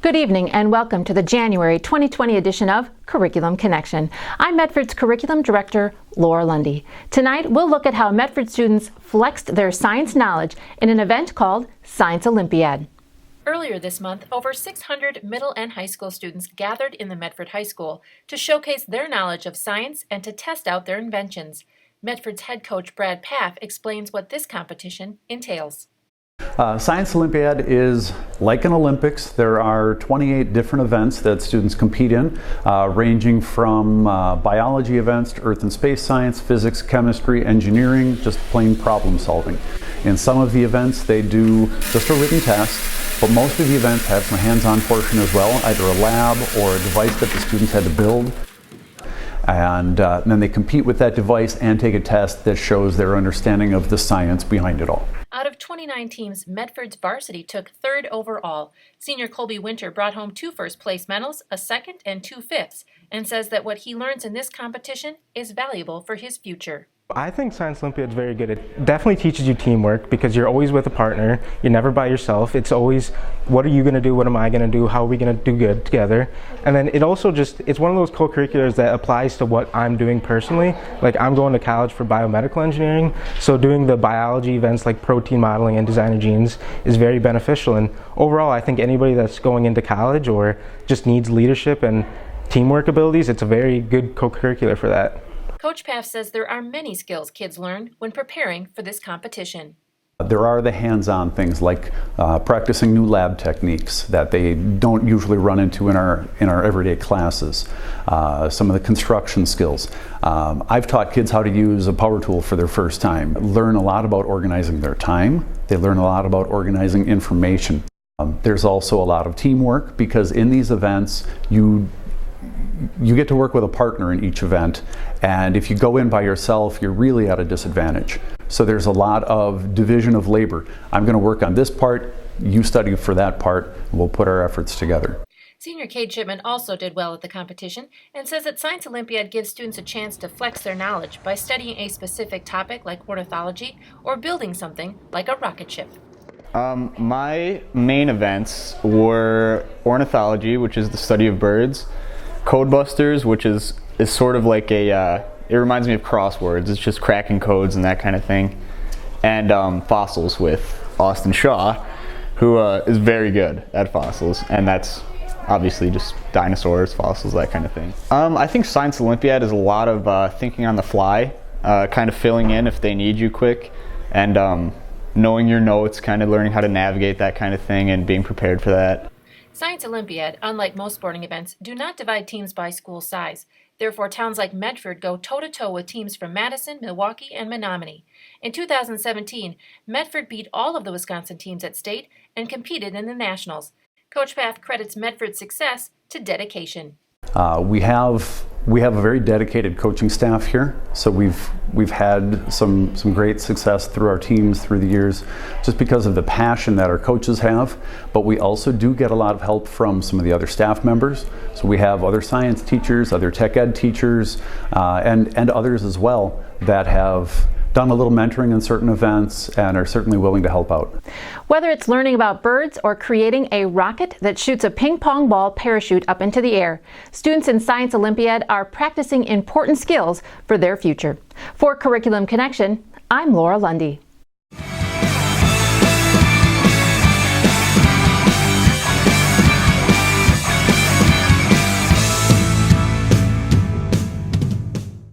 Good evening and welcome to the January 2020 edition of Curriculum Connection. I'm Medford's Curriculum Director, Laura Lundy. Tonight we'll look at how Medford students flexed their science knowledge in an event called Science Olympiad. Earlier this month, over 600 middle and high school students gathered in the Medford High School to showcase their knowledge of science and to test out their inventions. Medford's head coach Brad Paff explains what this competition entails. Science Olympiad is like an Olympics. There are 28 different events that students compete in, ranging from biology events to earth and space science, physics, chemistry, engineering, just plain problem solving. In some of the events they do just a written test, but most of the events have some hands-on portion as well, either a lab or a device that the students had to build. And then they compete with that device and take a test that shows their understanding of the science behind it all. Out of 29 teams, Medford's varsity took third overall. Senior Colby Winter brought home 2 first-place medals, a second, and 2 fifths, and says that what he learns in this competition is valuable for his future. I think Science Olympiad is very good. It definitely teaches you teamwork because you're always with a partner. You're never by yourself. It's always, what are you going to do? What am I going to do? How are we going to do good together? And then it also it's one of those co-curriculars that applies to what I'm doing personally. Like, I'm going to college for biomedical engineering, so doing the biology events like protein modeling and designer genes is very beneficial. And overall, I think anybody that's going into college or just needs leadership and teamwork abilities, it's a very good co-curricular for that. Coach Paff says there are many skills kids learn when preparing for this competition. There are the hands-on things like practicing new lab techniques that they don't usually run into in our everyday classes. Some of the construction skills. I've taught kids how to use a power tool for their first time. Learn a lot about organizing their time. They learn a lot about organizing information. There's also a lot of teamwork because in these events you get to work with a partner in each event, and if you go in by yourself, you're really at a disadvantage. So there's a lot of division of labor. I'm going to work on this part, you study for that part, and we'll put our efforts together. Senior Cade Shipman also did well at the competition and says that Science Olympiad gives students a chance to flex their knowledge by studying a specific topic like ornithology or building something like a rocket ship. My main events were ornithology, which is the study of birds, Codebusters, which is sort of like it reminds me of crosswords. It's just cracking codes and that kind of thing. And fossils with Austin Shaw, who is very good at fossils, and that's obviously just dinosaurs, fossils, that kind of thing. I think Science Olympiad is a lot of thinking on the fly, kind of filling in if they need you quick, and knowing your notes, kind of learning how to navigate that kind of thing and being prepared for that. Science Olympiad, unlike most sporting events, do not divide teams by school size. Therefore, towns like Medford go toe-to-toe with teams from Madison, Milwaukee, and Menominee. In 2017, Medford beat all of the Wisconsin teams at state and competed in the Nationals. Coach Paff credits Medford's success to dedication. We have a very dedicated coaching staff here, so we've had some great success through our teams through the years just because of the passion that our coaches have, but we also do get a lot of help from some of the other staff members. So we have other science teachers, other tech ed teachers, and others as well that have done a little mentoring in certain events and are certainly willing to help out. Whether it's learning about birds or creating a rocket that shoots a ping pong ball parachute up into the air, students in Science Olympiad are practicing important skills for their future. For Curriculum Connection, I'm Laura Lundy.